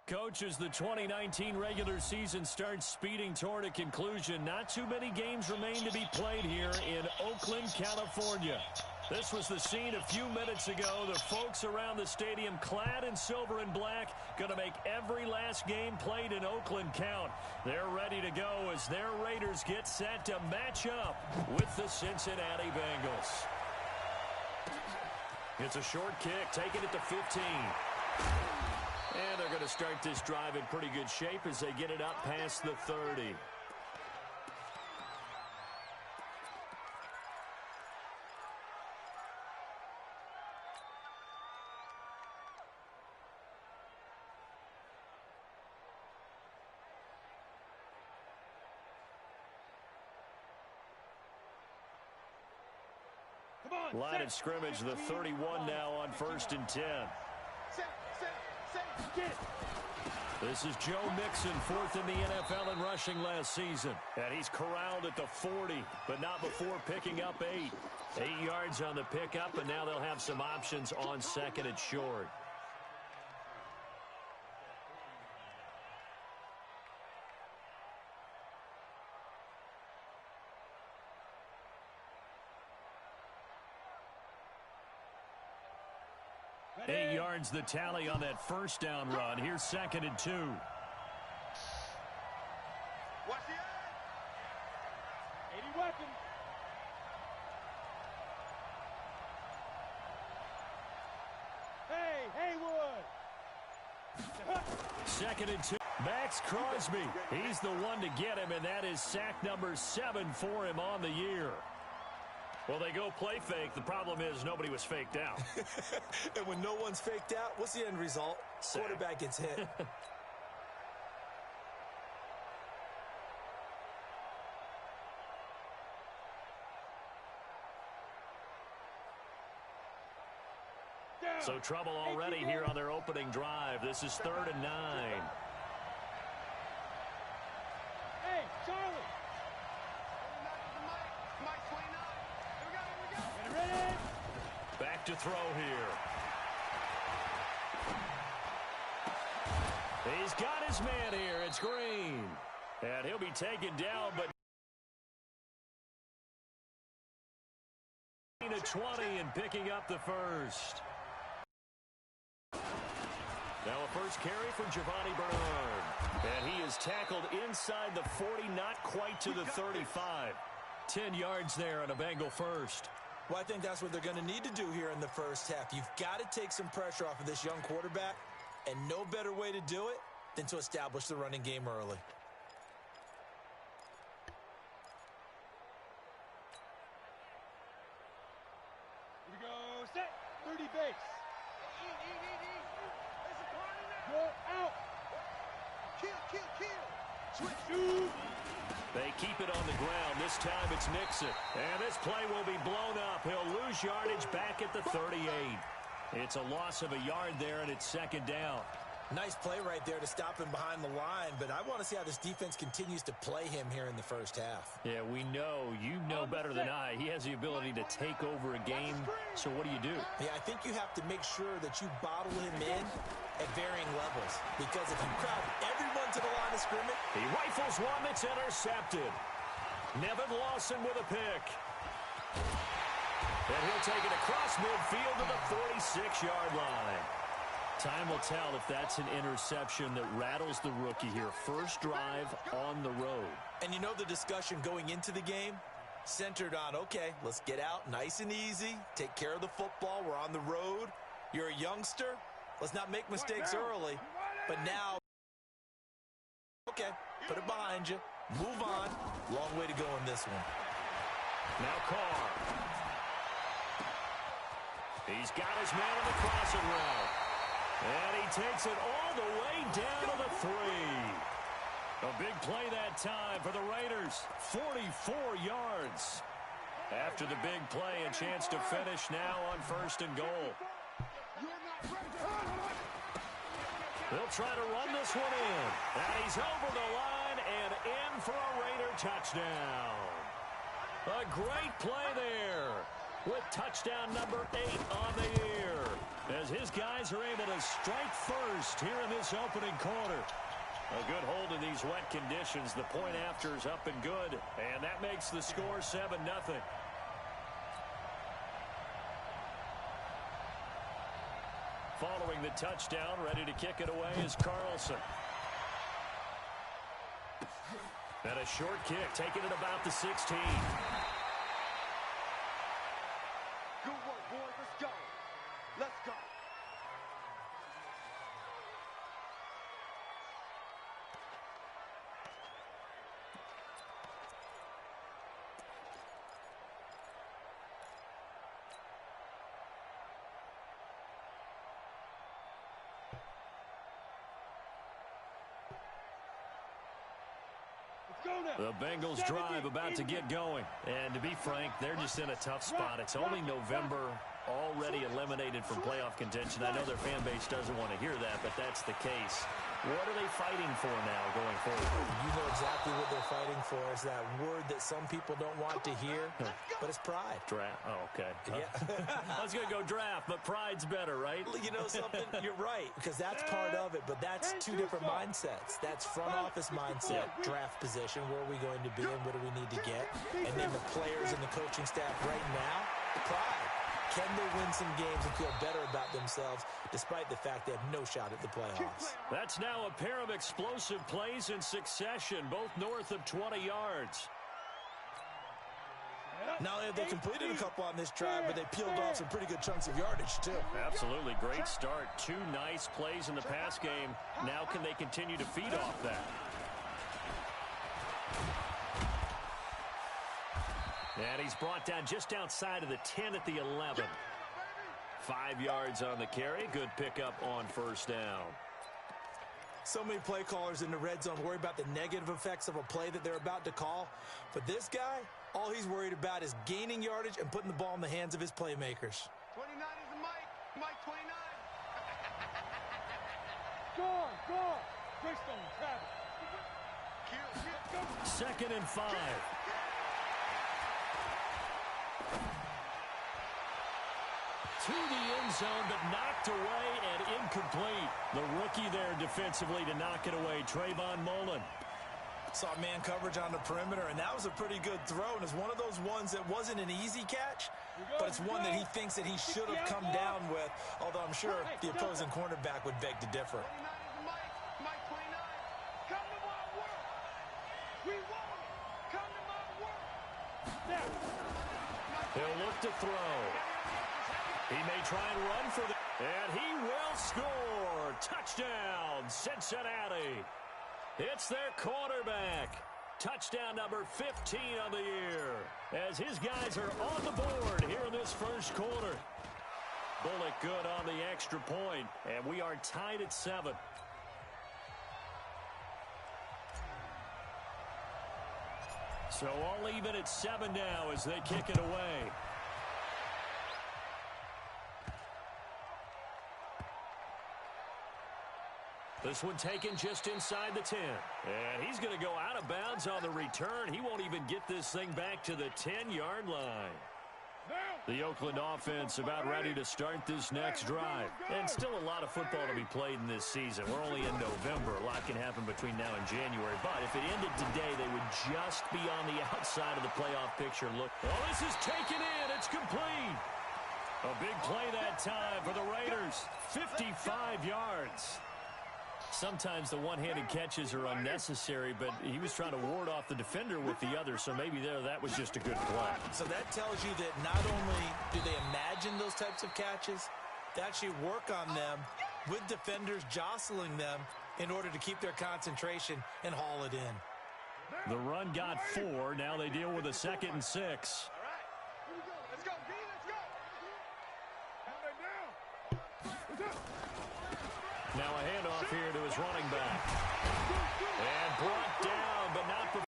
Coach, as the 2019 regular season starts speeding toward a conclusion, not too many games remain to be played here in Oakland, California. This was the scene a few minutes ago. The folks around the stadium clad in silver and black going to make every last game played in Oakland count. They're ready to go as their Raiders get set to match up with the Cincinnati Bengals. It's a short kick, taking it to 15. And they're going to start this drive in pretty good shape as they get it up past the 30. Line of scrimmage, the 31 now on 1st and 10. This is Joe Mixon, 4th in the NFL in rushing last season. And he's corralled at the 40, but not before picking up 8. 8 yards on the pickup, and now they'll have some options on 2nd and short. Ready. 8 yards the tally on that first down run. Here's 2nd and 2. Watch the 80 weapon. Hey, Haywood. 2nd and 2. Max Crosby. He's the one to get him, and that is sack number 7 for him on the year. Well, they go play fake. The problem is nobody was faked out. And when no one's faked out, what's the end result? Quarterback gets hit. So trouble already here on their opening drive. This is 3rd and 9. Hey, Charlie. Back to throw here. He's got his man here. It's Green. And he'll be taken down, but a 20 and picking up the first. Now a first carry from Giovanni Bernard. And he is tackled inside the 40, not quite to the 35. 10 yards there on a Bengal first. Well, I think that's what they're going to need to do here in the first half. You've got to take some pressure off of this young quarterback, and no better way to do it than to establish the running game early. Here we go, set, 30 base. Go out. Kill. Switch. Shoot. They keep it on the ground. This time it's Nixon. And this play will be blown up. He'll lose yardage back at the 38. It's a loss of a yard there, and it's 2nd down. Nice play right there to stop him behind the line, but I want to see how this defense continues to play him here in the first half. Yeah, we know. You know better than I. He has the ability to take over a game. So what do? Yeah, I think you have to make sure that you bottle him in at varying levels, because if you crowd everyone to the line of scrimmage, he rifles one that's intercepted. Nevin Lawson with a pick. And he'll take it across midfield to the 46-yard line. Time will tell if that's an interception that rattles the rookie here. First drive on the road. And you know the discussion going into the game? Centered on, okay, let's get out nice and easy, take care of the football, we're on the road. You're a youngster, let's not make mistakes early. But now, okay, put it behind you, move on. Long way to go in this one. Now Carr. He's got his man on the crossing route. And he takes it all the way down to the 3. A big play that time for the Raiders. 44 yards. After the big play, a chance to finish now on 1st and goal. They'll try to run this one in. And he's over the line and in for a Raider touchdown. A great play there with touchdown number 8 on the year. as his guys are able to strike first here in this opening quarter. A good hold in these wet conditions. The point after is up and good, and that makes the score 7-0. Following the touchdown, ready to kick it away is Carlson. And a short kick, taking it about the 16. Good work, boys. Let's go. Let's go. The Bengals drive about to get going. And to be frank, they're just in a tough spot. It's only November, already eliminated from playoff contention. I know their fan base doesn't want to hear that, but that's the case. What are they fighting for now going forward? You know exactly what they're fighting for. Is that word that some people don't want to hear, but it's pride. Draft. Oh, okay. Yeah. I was going to go draft, but pride's better, right? You know something? You're right, because that's part of it, but that's two different mindsets. That's front office mindset, draft position, where are we going to be and what do we need to get? And then the players and the coaching staff right now, pride. Can they win some games and feel better about themselves despite the fact they have no shot at the playoffs? That's now a pair of explosive plays in succession, both north of 20 yards. Not only have they completed a couple on this drive, but they peeled off some pretty good chunks of yardage, too. Absolutely. Great start. Two nice plays in the pass game. Now can they continue to feed off that? And he's brought down just outside of the 10 at the 11. 5 yards on the carry. Good pickup on first down. So many play callers in the red zone worry about the negative effects of a play that they're about to call. But this guy, all he's worried about is gaining yardage and putting the ball in the hands of his playmakers. 29 is the Mike. Mike 29. Go. Greystone, Travis. 2nd and 5. To the end zone, but knocked away and incomplete. The rookie there defensively to knock it away, Trayvon Mullen. Saw man coverage on the perimeter, and that was a pretty good throw. And it's one of those ones that wasn't an easy catch, but it's one that he thinks that he should have come down with, although I'm sure the opposing cornerback would beg to differ. 29 is the Mike. Mike 29. Come to my work. We want it. Come to my work. Now. He'll look to throw. He may try and run for and he will score. Touchdown, Cincinnati. It's their quarterback. Touchdown number 15 on the year. As his guys are on the board here in this first quarter. Bullock good on the extra point, and we are tied at 7. So all even at 7 now as they kick it away. This one taken just inside the 10. And he's going to go out of bounds on the return. He won't even get this thing back to the 10-yard line. The Oakland offense about ready to start this next drive. And still a lot of football to be played in this season. We're only in November. A lot can happen between now and January. But if it ended today, they would just be on the outside of the playoff picture. Look, oh, this is taken in. It's complete. A big play that time for the Raiders. 55 yards. Sometimes the one-handed catches are unnecessary, but he was trying to ward off the defender with the other, so maybe that was just a good play. So that tells you that not only do they imagine those types of catches, they actually work on them with defenders jostling them in order to keep their concentration and haul it in. The run got 4. Now they deal with a 2nd and 6. All right. Here we go. Let's go, B. Let's go. Now. Now a handoff here to his running back. And brought down, but not before.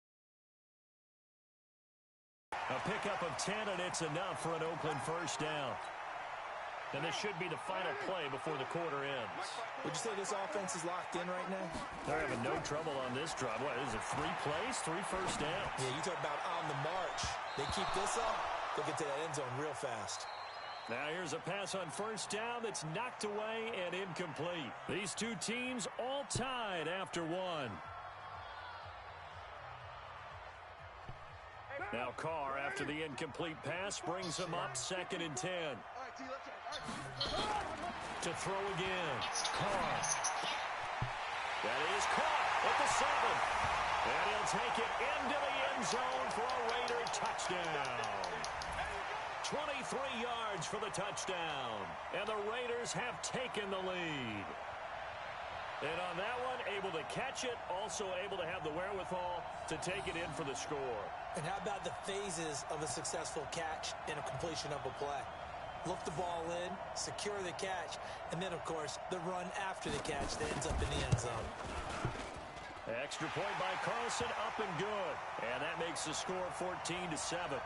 A pickup of 10, and it's enough for an Oakland first down. And this should be the final play before the quarter ends. Would you say this offense is locked in right now? They're having no trouble on this drive. What is it, 3 plays, 3 first downs? Yeah, you talk about on the march. They keep this up, they'll get to that end zone real fast. Now here's a pass on first down that's knocked away and incomplete. These two teams all tied after one. Now Carr, after the incomplete pass, brings him up 2nd and 10. To throw again. Carr. That is caught at the 7. And he'll take it into the end zone for a Raider touchdown. 23 yards for the touchdown. And the Raiders have taken the lead. And on that one, able to catch it, also able to have the wherewithal to take it in for the score. And how about the phases of a successful catch and a completion of a play? Look the ball in, secure the catch, and then, of course, the run after the catch that ends up in the end zone. Extra point by Carlson, up and good. And that makes the score 14-7.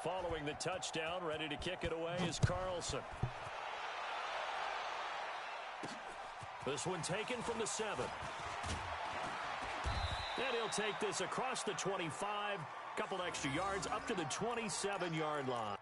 Following the touchdown, ready to kick it away is Carlson. This one taken from the 7. And he'll take this across the 25, couple extra yards up to the 27-yard line.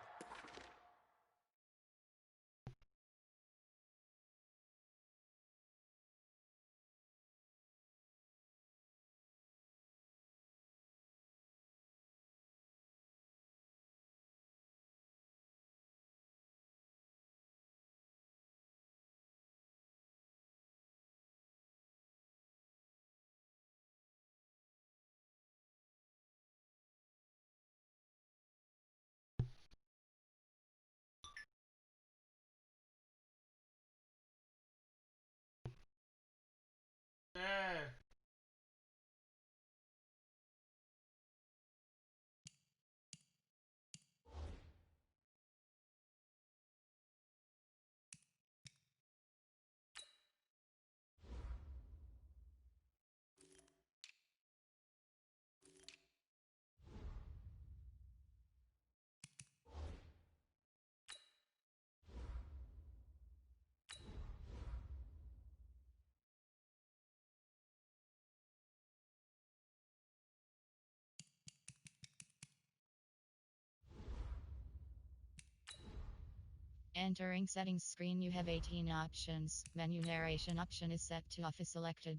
Entering settings screen, you have 18 options. Menu narration option is set to off is selected.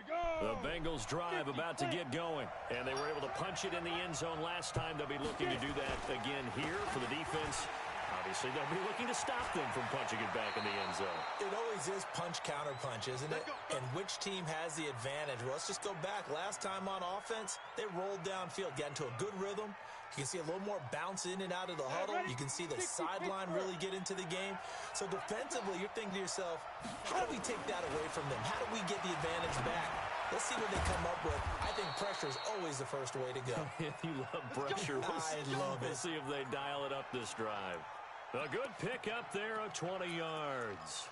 The Bengals drive about to get going. And they were able to punch it in the end zone last time. They'll be looking to do that again here for the defense. Obviously, they'll be looking to stop them from punching it back in the end zone. It always is punch-counter-punch, isn't it? And which team has the advantage? Well, let's just go back. Last time on offense, they rolled downfield, got into a good rhythm. You can see a little more bounce in and out of the huddle. You can see the sideline really get into the game. So defensively, you're thinking to yourself, how do we take that away from them? How do we get the advantage back? Let's see what they come up with. I think pressure is always the first way to go. You love pressure. I love it. We'll see if they dial it up this drive. A good pick up there of 20 yards.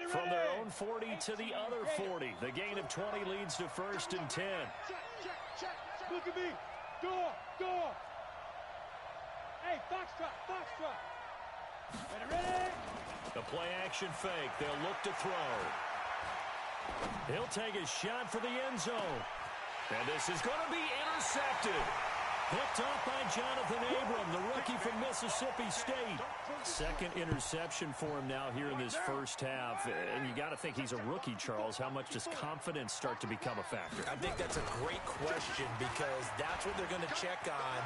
From their own 40 to the other 40. The gain of 20 leads to 1st and 10. Check. Look at me. Door. Hey, foxtrot. Ready? The play action fake. They'll look to throw. He'll take a shot for the end zone. And this is going to be intercepted. Picked off by Jonathan Abram, the rookie from Mississippi State. Second interception for him now here in this first half. And you got to think he's a rookie, Charles. How much does confidence start to become a factor? I think that's a great question because that's what they're going to check on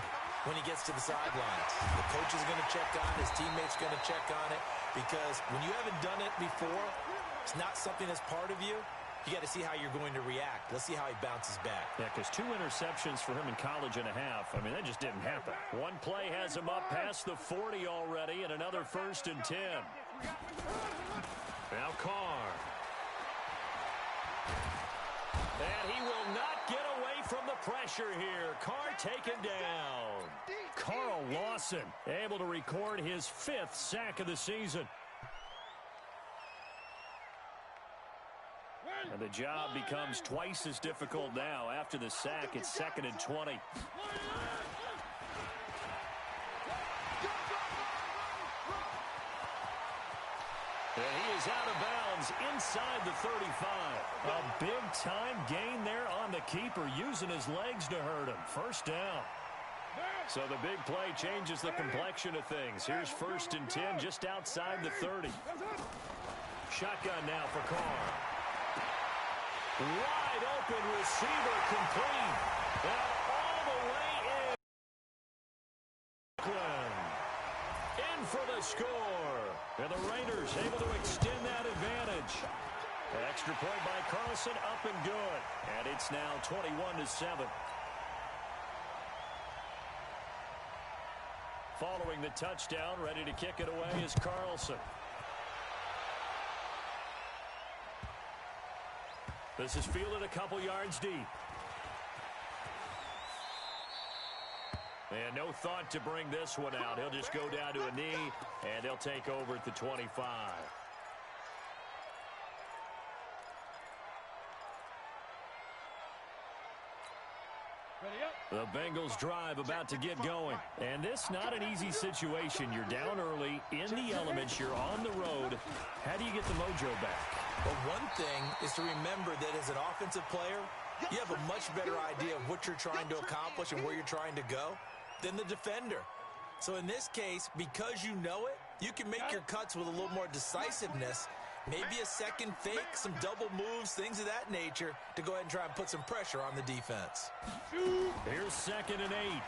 when he gets to the sidelines. The coach is going to check on, his teammates are going to check on it, because when you haven't done it before, it's not something that's part of you. You got to see how you're going to react. Let's see how he bounces back. Yeah, because 2 interceptions for him in college and a half. I mean, that just didn't happen. One play has him up past the 40 already, and another 1st and 10. Now Carr. And he will not get away from the pressure here. Carr taken down. Carl Lawson able to record his 5th sack of the season. And the job becomes twice as difficult now. After the sack, it's 2nd and 20. And he is out of bounds inside the 35. A big-time gain there on the keeper, using his legs to hurt him. First down. So the big play changes the complexion of things. Here's 1st and 10 just outside the 30. Shotgun now for Carr. Wide open receiver complete. And all the way in for the score. And the Raiders able to extend that advantage. Extra point by Carlson, up and good. And it's now 21-7. Following the touchdown, ready to kick it away is Carlson. This is fielded a couple yards deep. And no thought to bring this one out. He'll just go down to a knee, and they'll take over at the 25. The Bengals drive about to get going. And this not an easy situation. You're down early, in the elements, you're on the road. How do you get the mojo back? Well, one thing is to remember that as an offensive player, you have a much better idea of what you're trying to accomplish and where you're trying to go than the defender. So in this case, because you know it, you can make your cuts with a little more decisiveness. Maybe a second fake, some double moves, things of that nature to go ahead and try and put some pressure on the defense. Here's 2nd and 8.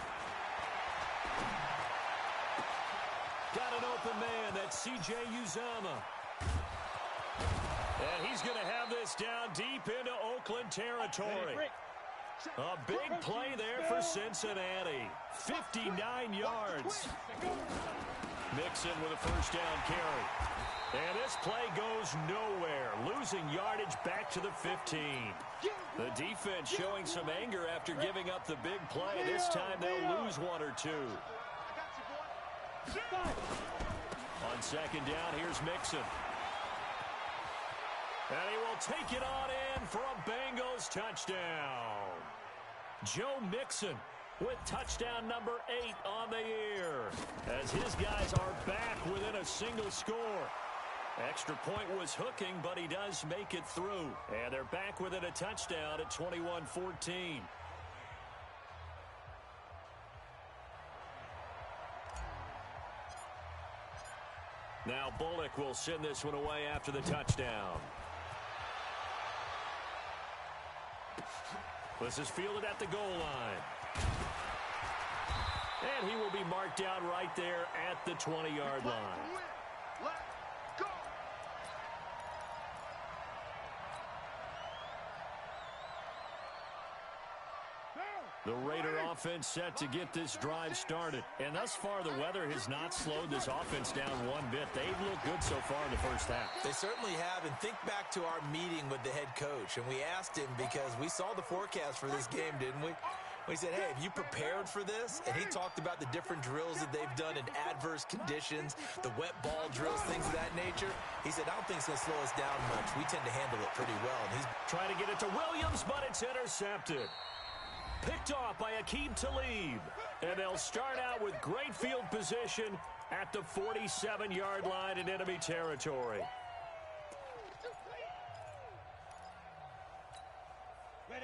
Got an open man. That's C.J. Uzomah. And he's going to have this down deep into Oakland territory. A big play there for Cincinnati. 59 yards. Mixon with a first down carry. And this play goes nowhere. Losing yardage back to the 15. The defense showing some anger after giving up the big play. This time they'll lose 1 or 2. On 2nd down, here's Mixon. And he will take it on in for a Bengals touchdown. Joe Mixon with touchdown number 8 on the year, as his guys are back within a single score. Extra point was hooking, but he does make it through. And they're back within a touchdown at 21-14. Now Bullock will send this one away after the touchdown. This is fielded at the goal line. And he will be marked down right there at the 20-yard line. Let's go. The Raider offense set to get this drive started. And thus far, the weather has not slowed this offense down one bit. They've looked good so far in the first half. They certainly have. And think back to our meeting with the head coach. And we asked him because we saw the forecast for this game, didn't we? We said, hey, have you prepared for this? And he talked about the different drills that they've done in adverse conditions, the wet ball drills, things of that nature. He said, I don't think it's going to slow us down much. We tend to handle it pretty well. And he's trying to get it to Williams, but it's intercepted. Picked off by Aqib Talib. And they'll start out with great field position at the 47-yard line in enemy territory.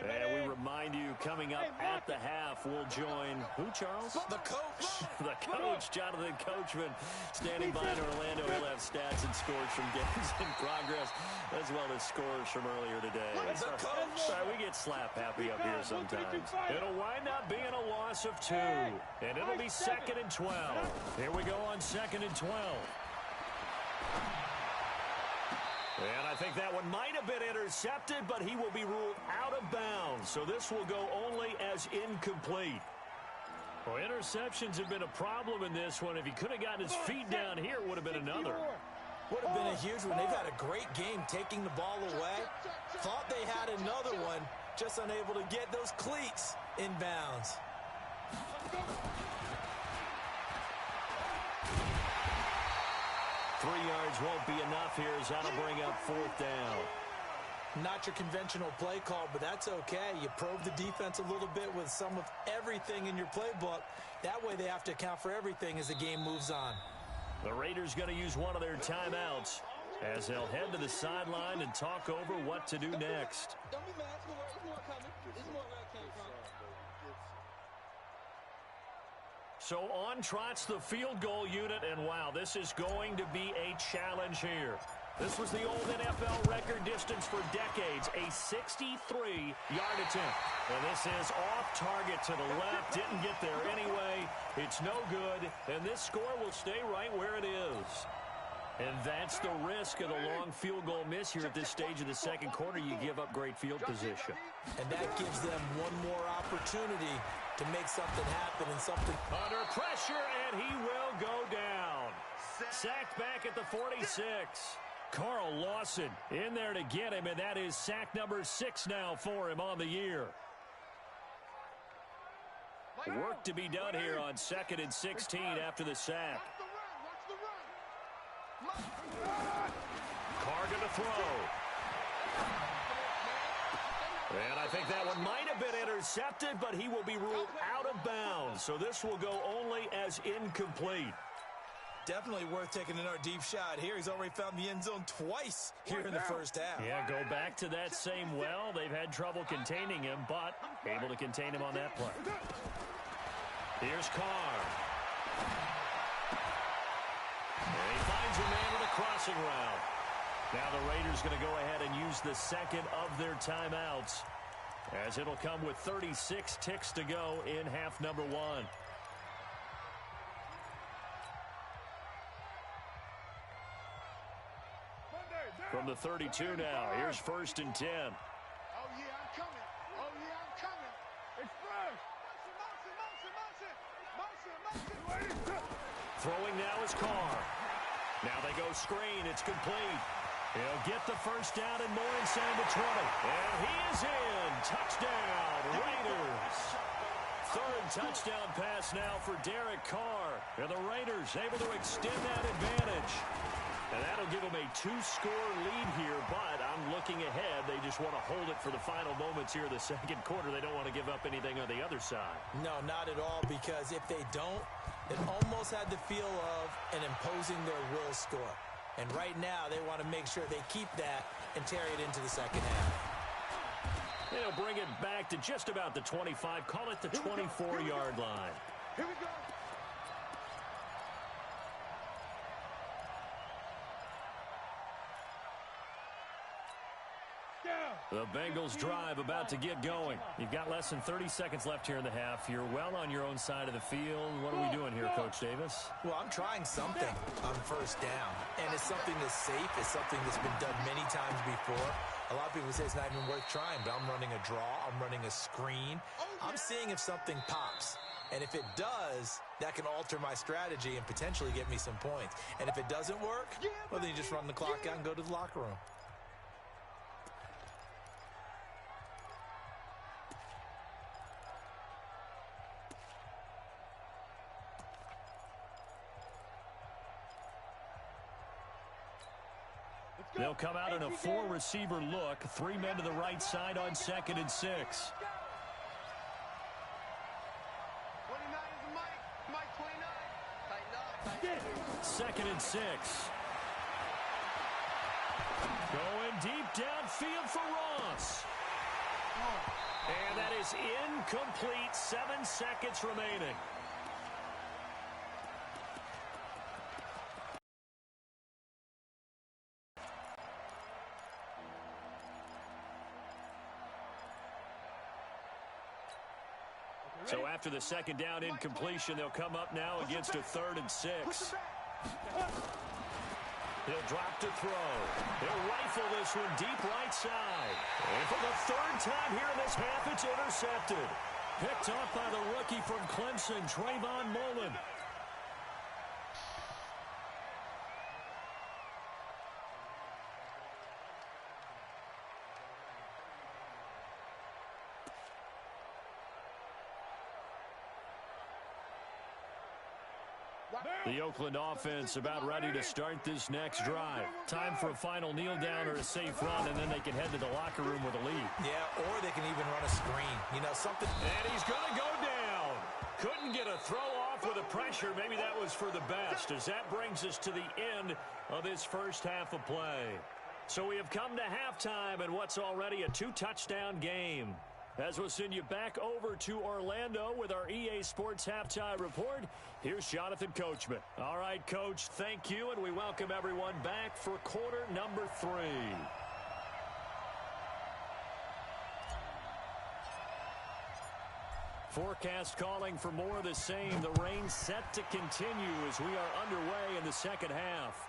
And we remind you, coming up at the half, we'll join who, Charles? the coach. The coach, Jonathan Coachman, standing by in Orlando. He'll have stats and scores from games in progress, as well as scores from earlier today. Sorry, we get slap happy up here sometimes. It'll wind up being a loss of 2, and it'll be 2nd and 12. Here we go on 2nd and 12. And I think that one might have been intercepted, but he will be ruled out of bounds. So this will go only as incomplete. Well, interceptions have been a problem in this one. If he could have gotten his feet down here, it would have been another. Would have been a huge one. They've had a great game taking the ball away. Thought they had another one, just unable to get those cleats in bounds. 3 yards won't be enough here as that'll bring up 4th down. Not your conventional play call, but that's okay. You probe the defense a little bit with some of everything in your playbook. That way they have to account for everything as the game moves on. The Raiders going to use one of their timeouts as they'll head to the sideline and talk over what to do next. Don't be mad. It's more coming. It's more where it came from. So on trots the field goal unit, and wow, this is going to be a challenge here. This was the old NFL record distance for decades, a 63-yard attempt. And this is off target to the left, didn't get there anyway. It's no good, and this score will stay right where it is. And that's the risk of the long field goal miss here at this stage of the second quarter. You give up great field position. And that gives them one more opportunity to make something happen and something. Under pressure, and he will go down. Sacked back at the 46. Carl Lawson in there to get him, and that is sack number 6 now for him on the year. Work to be done here on 2nd and 16 after the sack. Carter to throw. And I think that one might have been intercepted, but he will be ruled out of bounds. So this will go only as incomplete. Definitely worth taking another deep shot here. He's already found the end zone twice here in the first half. Yeah, go back to that same well. They've had trouble containing him, but able to contain him on that play. Here's Carr. And he finds a man with a crossing route. Now the Raiders going to go ahead and use the second of their timeouts, as it'll come with 36 ticks to go in half number 1. From the 32 now, here's 1st and 10. Oh, yeah, I'm coming. Oh, yeah, I'm coming. Express. Motion. Throwing now is Carr. Now they go screen. It's complete. He'll get the first down and more inside the 20. And he is in. Touchdown, Raiders. 3rd touchdown pass now for Derek Carr. And the Raiders able to extend that advantage. And that'll give them a 2-score lead here, but I'm looking ahead. They just want to hold it for the final moments here in the second quarter. They don't want to give up anything on the other side. No, not at all, because if they don't, it almost had the feel of an imposing their will score. And right now, they want to make sure they keep that and carry it into the second half. They'll bring it back to just about the 25. Call it the 24-yard line. Here we go. The Bengals drive about to get going. You've got less than 30 seconds left here in the half. You're well on your own side of the field. What are we doing here, Coach Davis? Well, I'm trying something on first down. And it's something that's safe. It's something that's been done many times before. A lot of people say it's not even worth trying, but I'm running a draw. I'm running a screen. I'm seeing if something pops. And if it does, that can alter my strategy and potentially get me some points. And if it doesn't work, well, then you just run the clock out and go to the locker room. They'll come out in a four-receiver look. 3 men to the right side on 2nd and 6. 29 is the Mike. Mike 29. Tighten up. 2nd and 6. Going deep downfield for Ross. And that is incomplete. 7 seconds remaining. So after the second down incompletion, they'll come up now against a 3rd and 6. He'll drop to throw. He'll rifle this one deep right side. And for the 3rd time here in this half, it's intercepted. Picked off by the rookie from Clemson, Trayvon Mullen. The Oakland offense about ready to start this next drive. Time for a final kneel down or a safe run, and then they can head to the locker room with a lead. Yeah, or they can even run a screen. You know, something. And he's going to go down. Couldn't get a throw off with the pressure. Maybe that was for the best, as that brings us to the end of this first half of play. So we have come to halftime in what's already a 2-touchdown game. As we'll send you back over to Orlando with our EA Sports Halftime Report, here's Jonathan Coachman. All right, Coach, thank you, and we welcome everyone back for quarter number 3. Forecast calling for more of the same. The rain set to continue as we are underway in the second half.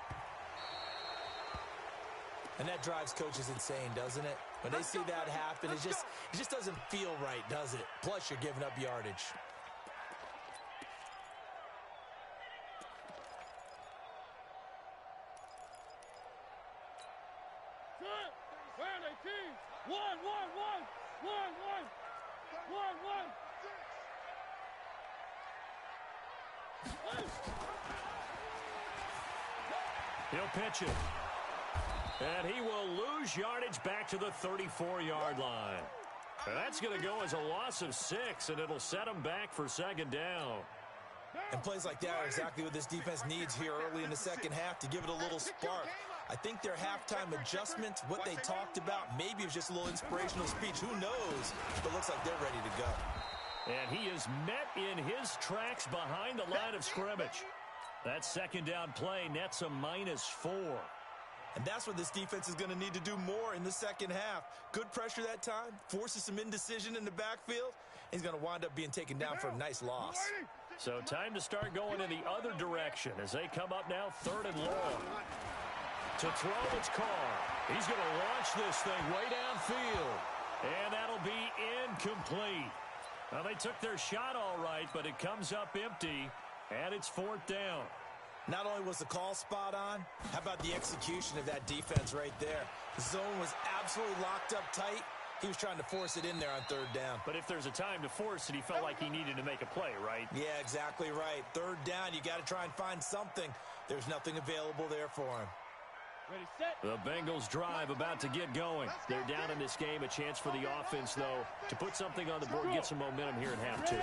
And that drives coaches insane, doesn't it? When they see that happen, it just doesn't feel right, does it? Plus, you're giving up yardage. He'll pitch it. And he will lose yardage back to the 34-yard line. And that's going to go as a loss of 6, and it'll set him back for 2nd down. And plays like that are exactly what this defense needs here early in the second half to give it a little spark. I think their halftime adjustments, what they talked about, maybe it was just a little inspirational speech. Who knows? But it looks like they're ready to go. And he is met in his tracks behind the line of scrimmage. That 2nd down play nets a -4. And that's what this defense is going to need to do more in the second half. Good pressure that time, forces some indecision in the backfield. He's going to wind up being taken down for a nice loss. So time to start going in the other direction as they come up now 3rd and long. To throw, it's Carr. He's going to launch this thing way downfield. And that'll be incomplete. Well, they took their shot all right, but it comes up empty, and it's 4th down. Not only was the call spot on, how about the execution of that defense right there? The zone was absolutely locked up tight. He was trying to force it in there on 3rd down. But if there's a time to force it, he felt like he needed to make a play, right? Yeah, exactly right. 3rd down, you got to try and find something. There's nothing available there for him. Ready, set. The Bengals drive about to get going. They're down in this game. A chance for the offense, though, to put something on the board, get some momentum here in half 2.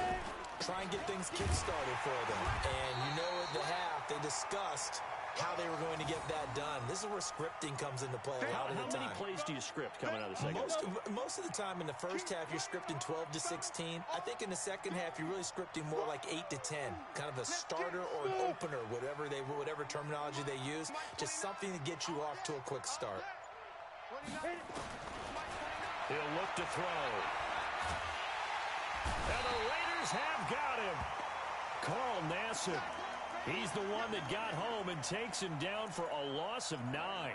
Try and get things kick-started for them. And you know at the half, they discussed how they were going to get that done. This is where scripting comes into play a lot of the time. How many plays do you script coming out of the second half? Most of the time in the first half, you're scripting 12 to 16. I think in the second half, you're really scripting more like 8 to 10. Kind of a starter or an opener, whatever terminology they use. Just something to get you off to a quick start. He'll look to throw. And the Raiders have got him. Carl Nassib. He's the one that got home and takes him down for a loss of 9.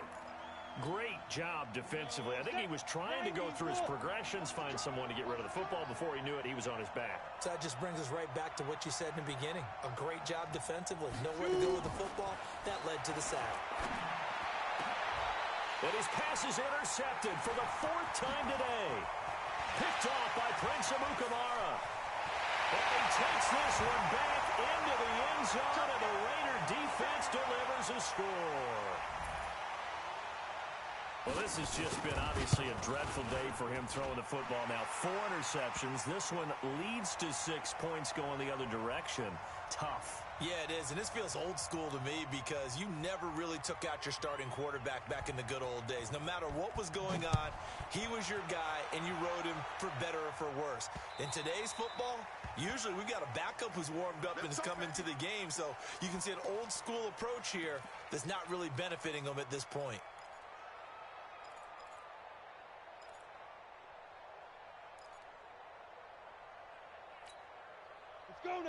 Great job defensively. I think he was trying to go through his progressions, find someone to get rid of the football. Before he knew it, he was on his back. So that just brings us right back to what you said in the beginning. A great job defensively. Nowhere to go with the football. That led to the sack. And his pass is intercepted for the 4th time today. Picked off by Prince Amukamara. And he takes this one back into the end zone, and the Raider defense delivers a score. Well, this has just been obviously a dreadful day for him throwing the football. Now 4 interceptions. This one leads to 6 points going the other direction. Tough. Yeah, it is, and this feels old school to me because you never really took out your starting quarterback back in the good old days. No matter what was going on, he was your guy, and you rode him for better or for worse. In today's football, usually we've got a backup who's warmed up and has come into the game, so you can see an old school approach here that's not really benefiting them at this point.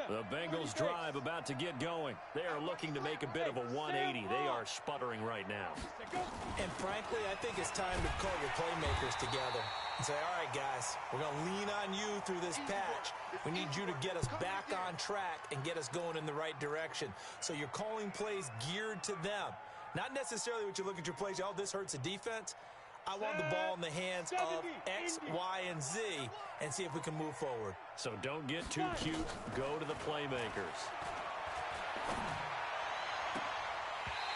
The Bengals drive about to get going. They are looking to make a bit of a 180. They are sputtering right now. And frankly, I think it's time to call your playmakers together and say, all right, guys, we're going to lean on you through this patch. We need you to get us back on track and get us going in the right direction. So you're calling plays geared to them. Not necessarily what you look at your plays, oh, this hurts the defense. I want the ball in the hands of X, Y, and Z and see if we can move forward. So don't get too cute. Go to the playmakers.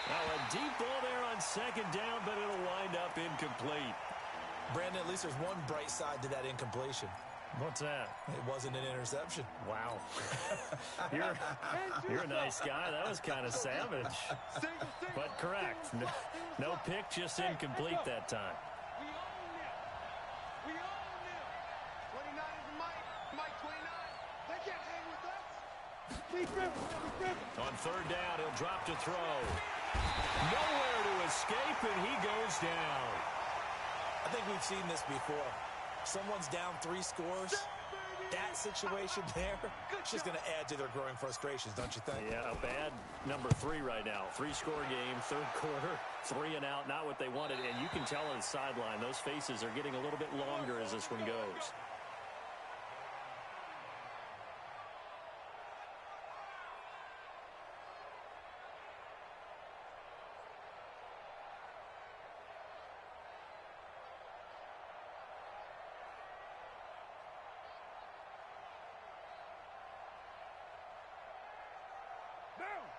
Now a deep ball there on 2nd down, but it'll wind up incomplete. Brandon, at least there's one bright side to that incompletion. What's that? It wasn't an interception. Wow. You're a nice guy. That was kind of savage. But correct. No pick, just incomplete that time. We own them. 29 is Mike 29. They can't hang with us. On 3rd down, he'll drop to throw. Nowhere to escape, and he goes down. I think we've seen this before. Someone's down 3 scores. That situation there, it's just going to add to their growing frustrations, don't you think? Yeah, a bad number 3 right now. 3-score game, 3rd quarter, 3 and out, not what they wanted. And you can tell on the sideline, those faces are getting a little bit longer as this one goes.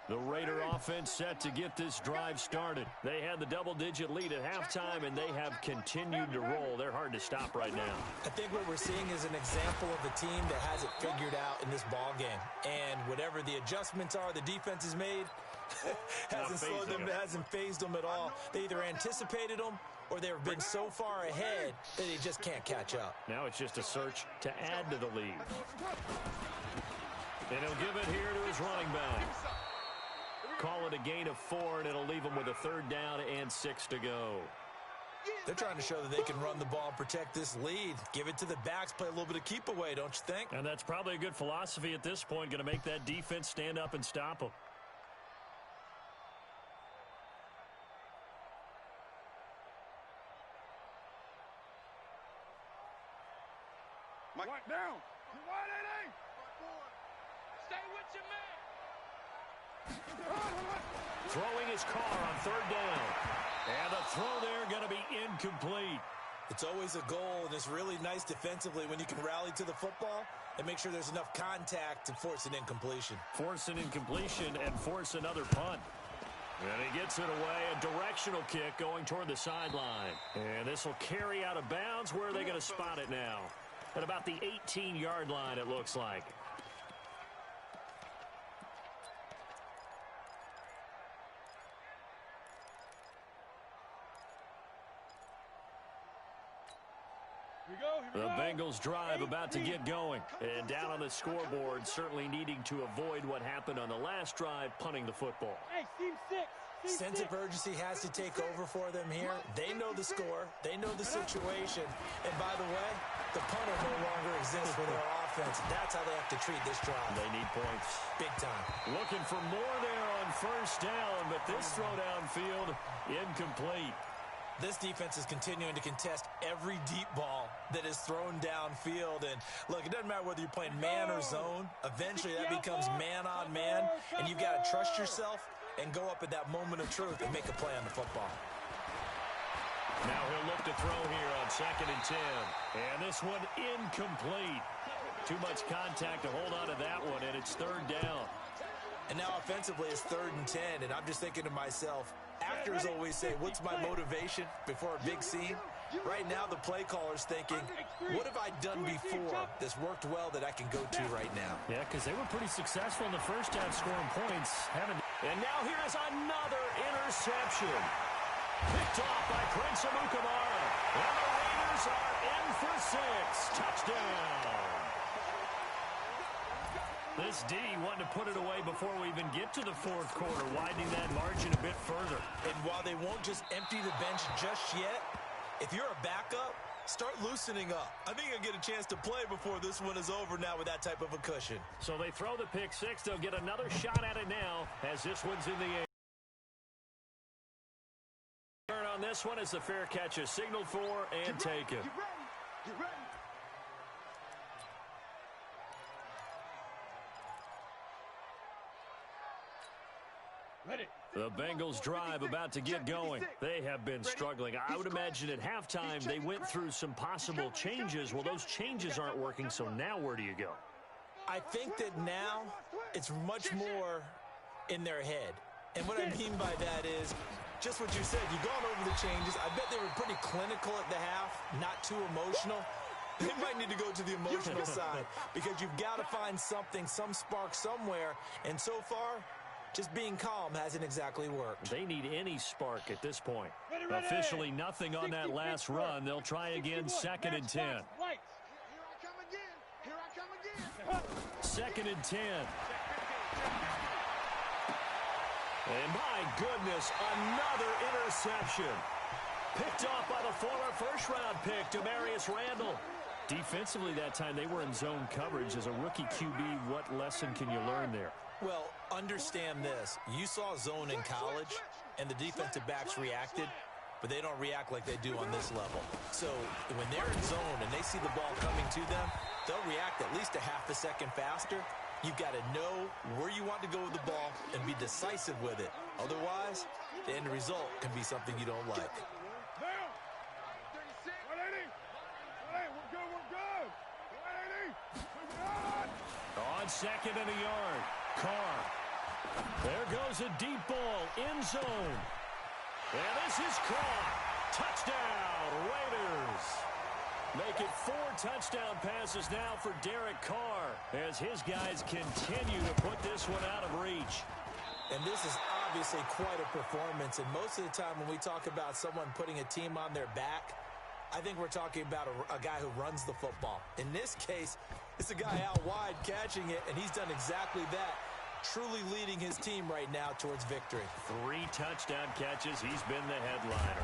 The Raider offense set to get this drive started. They had the double-digit lead at halftime, and they have continued to roll. They're hard to stop right now. I think what we're seeing is an example of a team that has it figured out in this ball game. And whatever the adjustments are the defense has made, hasn't slowed them, hasn't phased them at all. They either anticipated them or they've been so far ahead that they just can't catch up. Now it's just a search to add to the lead. And he'll give it here to his running back. Call it a gain of 4, and it'll leave them with a 3rd down and 6 to go. They're trying to show that they can run the ball and protect this lead. Give it to the backs, play a little bit of keep away, don't you think? And that's probably a good philosophy at this point, going to make that defense stand up and stop them. Mike down. Wide 8. Stay with your man. Throwing his car on 3rd down. And the throw there going to be incomplete. It's always a goal, and it's really nice defensively when you can rally to the football and make sure there's enough contact to force an incompletion. Force an incompletion and force another punt. And he gets it away, a directional kick going toward the sideline. And this will carry out of bounds. Where are they going to spot it now? At about the 18-yard line, it looks like. The Bengals drive about to get going. And down on the scoreboard, certainly needing to avoid what happened on the last drive, punting the football. Hey, team 6. Sense of urgency has to take over for them here. They know the score. They know the situation. And by the way, the punter no longer exists for their offense. That's how they have to treat this drive. They need points. Big time. Looking for more there on first down, but this throw downfield, incomplete. This defense is continuing to contest every deep ball that is thrown downfield. And look, it doesn't matter whether you're playing man or zone. Eventually that becomes man on man, and you've got to trust yourself and go up at that moment of truth and make a play on the football. Now he'll look to throw here on 2nd and 10. And this one incomplete. Too much contact to hold on to that one, and it's 3rd down. And now offensively it's 3rd and 10, and I'm just thinking to myself, actors always say, what's my motivation before a big scene? Right now the play caller's thinking, what have I done before that's worked well that I can go to right now? Yeah, because they were pretty successful in the first half scoring points. And now here's another interception. Picked off by Prince Amukamara. And the Raiders are in for 6. Touchdown. This D wanted to put it away before we even get to the 4th quarter, widening that margin a bit further. And while they won't just empty the bench just yet, if you're a backup, start loosening up. I think you'll get a chance to play before this one is over now with that type of a cushion. So they throw the pick 6. They'll get another shot at it now as this one's in the air. Turn on this one as the fair catch is signaled for and taken. Get ready. The Bengals drive about to get going. They have been struggling. I would imagine at halftime they went through some possible changes. Well, those changes aren't working, so now where do you go? I think that now it's much more in their head. And what I mean by that is just what you said. You've gone over the changes. I bet they were pretty clinical at the half, not too emotional. They might need to go to the emotional side because you've got to find something, some spark somewhere. And so far, just being calm hasn't exactly worked. They need any spark at this point. Officially nothing on that last run. They'll try again, 2nd and 10. Here I come again. 2nd and 10. And my goodness, another interception. Picked off by the former first-round pick, Demarius Randall. Defensively that time, they were in zone coverage. As a rookie QB, what lesson can you learn there? Well, understand this. You saw zone in college, and the defensive backs reacted, but they don't react like they do on this level. So when they're in zone and they see the ball coming to them, they'll react at least a half a second faster. You've got to know where you want to go with the ball and be decisive with it. Otherwise, the end result can be something you don't like. On 2nd and a yard, Carr. There goes a deep ball, end zone. And this is caught. Touchdown, Raiders. Make it 4 touchdown passes now for Derek Carr as his guys continue to put this one out of reach. And this is obviously quite a performance. And most of the time when we talk about someone putting a team on their back, I think we're talking about a guy who runs the football. In this case, it's a guy out wide catching it, and he's done exactly that, truly leading his team right now towards victory. 3 touchdown catches. He's been the headliner.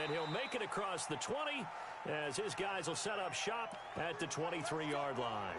And he'll make it across the 20 as his guys will set up shop at the 23-yard line.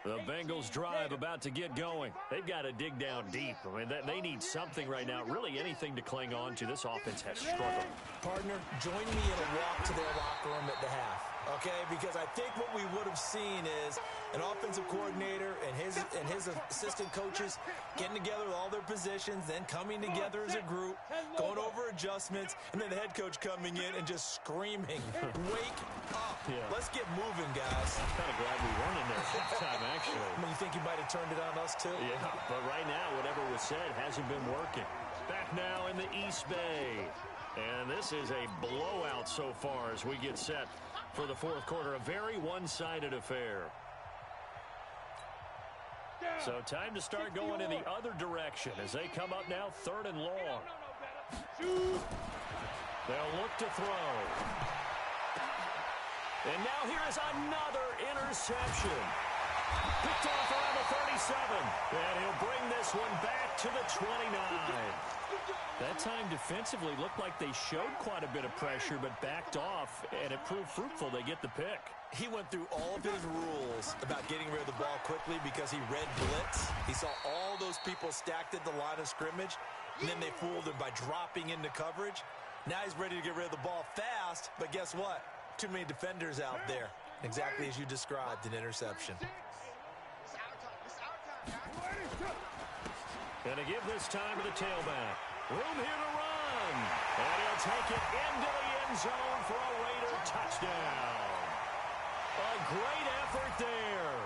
The Bengals drive about to get going. They've got to dig down deep. I mean, they need something right now, really anything to cling on to. This offense has struggled. Partner, join me in a walk to their locker room at the half, okay? Because I think what we would have seen is an offensive coordinator and his assistant coaches getting together with all their positions, then coming together as a group, going over adjustments, and then the head coach coming in and just screaming, wake up. Yeah. Let's get moving, guys. I'm kind of glad we weren't in there halftime, actually. I mean, you think you might have turned it on us, too? Yeah, but right now, whatever was said hasn't been working. Back now in the East Bay. And this is a blowout so far as we get set for the fourth quarter. A very one-sided affair. So time to start going in the other direction as they come up now 3rd and long. They'll look to throw. And now here is another interception. Picked off around the 37. And he'll bring this one back to the 29. That time defensively looked like they showed quite a bit of pressure but backed off, and it proved fruitful. They get the pick. He went through all of his rules about getting rid of the ball quickly because he read blitz. He saw all those people stacked at the line of scrimmage, and then they fooled him by dropping into coverage. Now he's ready to get rid of the ball fast, but guess what? Too many defenders out there. Exactly as you described, an interception. Going to give this time to the tailback. Room here to run. And he'll take it into the end zone for a Raider touchdown. A great effort there.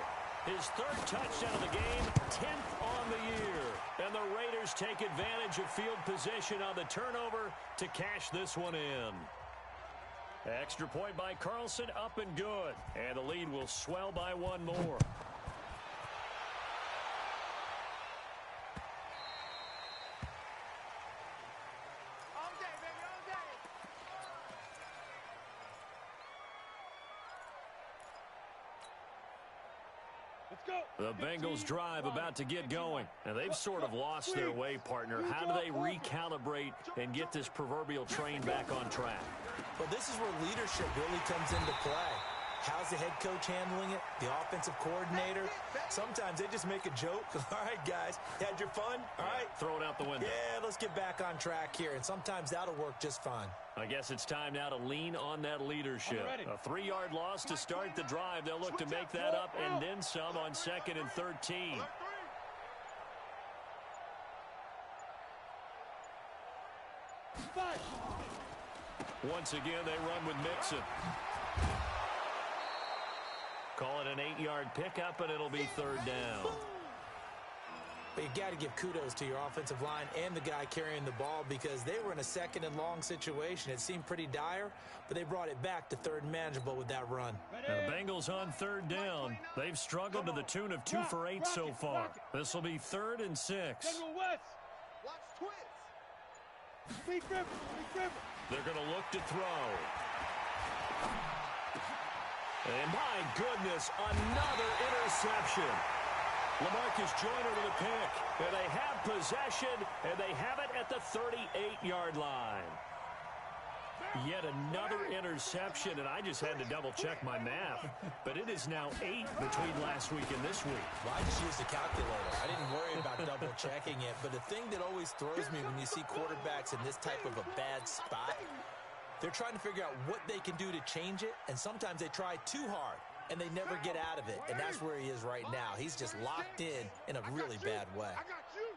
His 3rd touchdown of the game, 10th on the year. And the Raiders take advantage of field position on the turnover to cash this one in. Extra point by Carlson, up and good. And the lead will swell by one more. The Bengals drive about to get going. And they've sort of lost their way, partner. How do they recalibrate and get this proverbial train back on track? Well, this is where leadership really comes into play. How's the head coach handling it? The offensive coordinator? Sometimes they just make a joke. All right, guys, had your fun? All right. Throw it out the window. Yeah, let's get back on track here. And sometimes that'll work just fine. I guess it's time now to lean on that leadership. A 3-yard loss to start the drive. They'll look to make that up and then some on 2nd and 13. Once again, they run with Mixon. Call it an 8-yard pickup, and it'll be 3rd down. But you got to give kudos to your offensive line and the guy carrying the ball because they were in a 2nd and long situation. It seemed pretty dire, but they brought it back to 3rd and manageable with that run. And the Bengals on 3rd down. They've struggled to the tune of 2 for 8 so far. This will be 3rd and 6. Watch twins. They're going to look to throw. And my goodness, another interception. LaMarcus Joyner with a pick. And they have possession, and they have it at the 38-yard line. Yet another interception, and I just had to double-check my math. But it is now 8 between last week and this week. Well, I just used a calculator. I didn't worry about double-checking it. But the thing that always throws me when you see quarterbacks in this type of a bad spot, they're trying to figure out what they can do to change it, and sometimes they try too hard, and they never get out of it. And that's where he is right now. He's just locked in a really bad way. I got you.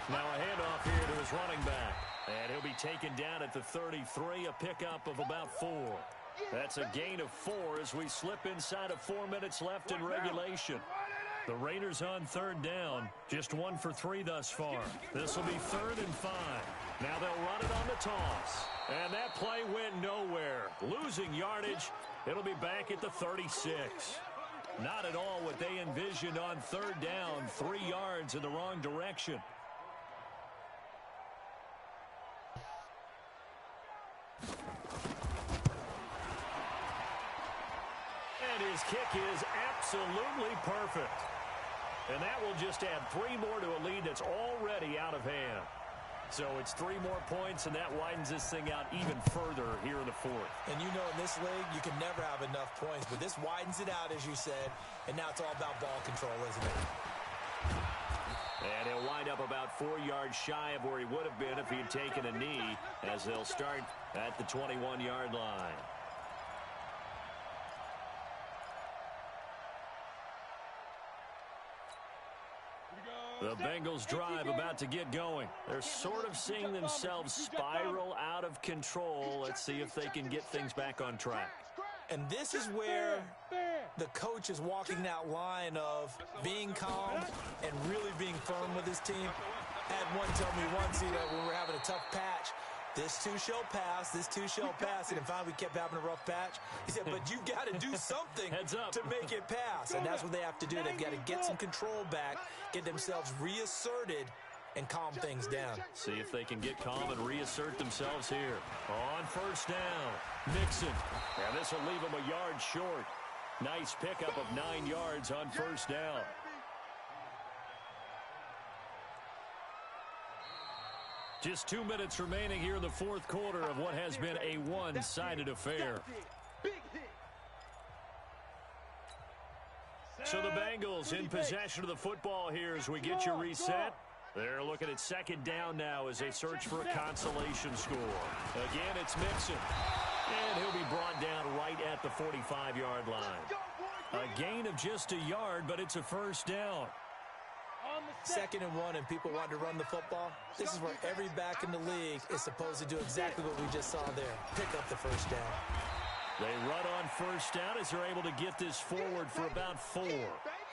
Now a handoff here to his running back. And he'll be taken down at the 33, a pickup of about 4. That's a gain of 4 as we slip inside of 4 minutes left in regulation. The Raiders on 3rd down, just 1 for 3 thus far. This will be 3rd and 5. Now they'll run it on the toss. And that play went nowhere. Losing yardage, it'll be back at the 36. Not at all what they envisioned on 3rd down, 3 yards in the wrong direction. And his kick is absolutely perfect. And that will just add 3 more to a lead that's already out of hand. So it's 3 more points, and that widens this thing out even further here in the 4th. And you know in this league, you can never have enough points, but this widens it out, as you said, and now it's all about ball control, isn't it? And he'll wind up about 4 yards shy of where he would have been if he had taken a knee, as they'll start at the 21-yard line. The Bengals drive about to get going. They're sort of seeing themselves spiral out of control. Let's see if they can get things back on track. And this is where the coach is walking that line of being calm and really being firm with his team. I had one tell me once, when we were having a tough patch, this too shall pass, this too shall pass. And then finally we kept having a rough patch. He said, but you've got to do something to make it pass. And that's what they have to do. They've got to get some control back, get themselves reasserted, and calm things down. See if they can get calm and reassert themselves here. On first down, Mixon. And this will leave them a yard short. Nice pickup of 9 yards on first down. Just 2 minutes remaining here in the fourth quarter of what has been a one-sided affair. So the Bengals in possession of the football here as we get you reset. They're looking at second down now as they search for a consolation score. Again, it's Mixon. And he'll be brought down right at the 45-yard line. A gain of just a yard, but it's a first down. 2nd and 1, and people want to run the football. This is where every back in the league is supposed to do exactly what we just saw there. Pick up the first down. They run on first down as they're able to get this forward for about 4.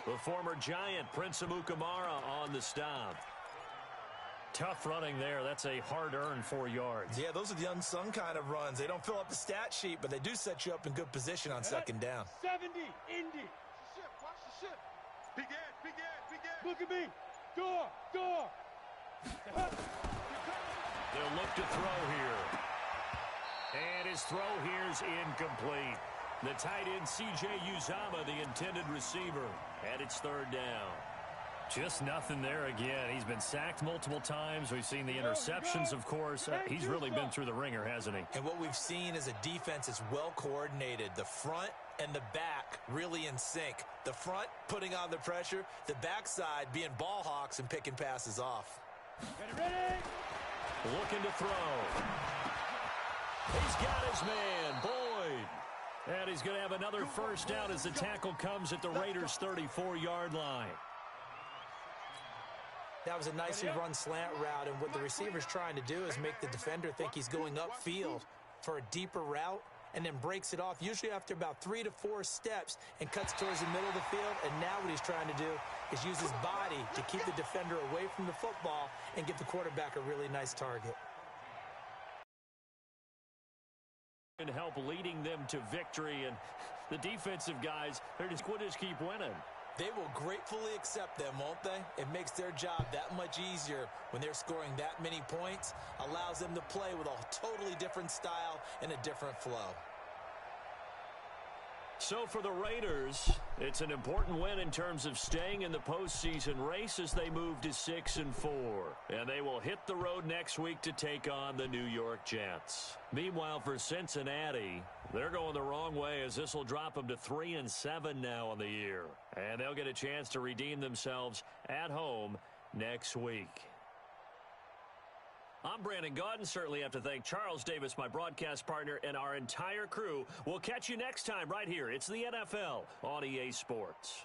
The former Giant, Prince Amukamara, on the stop. Tough running there. That's a hard-earned 4 yards. Yeah, those are the unsung kind of runs. They don't fill up the stat sheet, but they do set you up in good position on second down. 70, Indy. Watch the ship. Begin. Look at me. Door. They'll look to throw here. And his throw here's incomplete. The tight end, C.J. Uzama, the intended receiver. And it's third down. Just nothing there again. He's been sacked multiple times. We've seen the interceptions, of course. He's really been through the ringer, hasn't he? And what we've seen is a defense that's well coordinated. The front and the back really in sync. The front putting on the pressure. The backside being ball hawks and picking passes off. Ready. Looking to throw. He's got his man, Boyd. And he's going to have another first down as the tackle comes at the Raiders' 34-yard line. That was a nicely run slant route, and what the receiver's trying to do is make the defender think he's going upfield for a deeper route, and then breaks it off, usually after about 3 to 4 steps, and cuts towards the middle of the field. And now what he's trying to do is use his body to keep the defender away from the football and give the quarterback a really nice target. And help leading them to victory, and the defensive guys, they're just going to keep winning. They will gratefully accept them, won't they? It makes their job that much easier when they're scoring that many points, allows them to play with a totally different style and a different flow. So for the Raiders, it's an important win in terms of staying in the postseason race as they move to 6-4. And they will hit the road next week to take on the New York Jets. Meanwhile, for Cincinnati, they're going the wrong way as this will drop them to 3-7 now on the year. And they'll get a chance to redeem themselves at home next week. I'm Brandon Gaudin. Certainly have to thank Charles Davis, my broadcast partner, and our entire crew. We'll catch you next time right here. It's the NFL on EA Sports.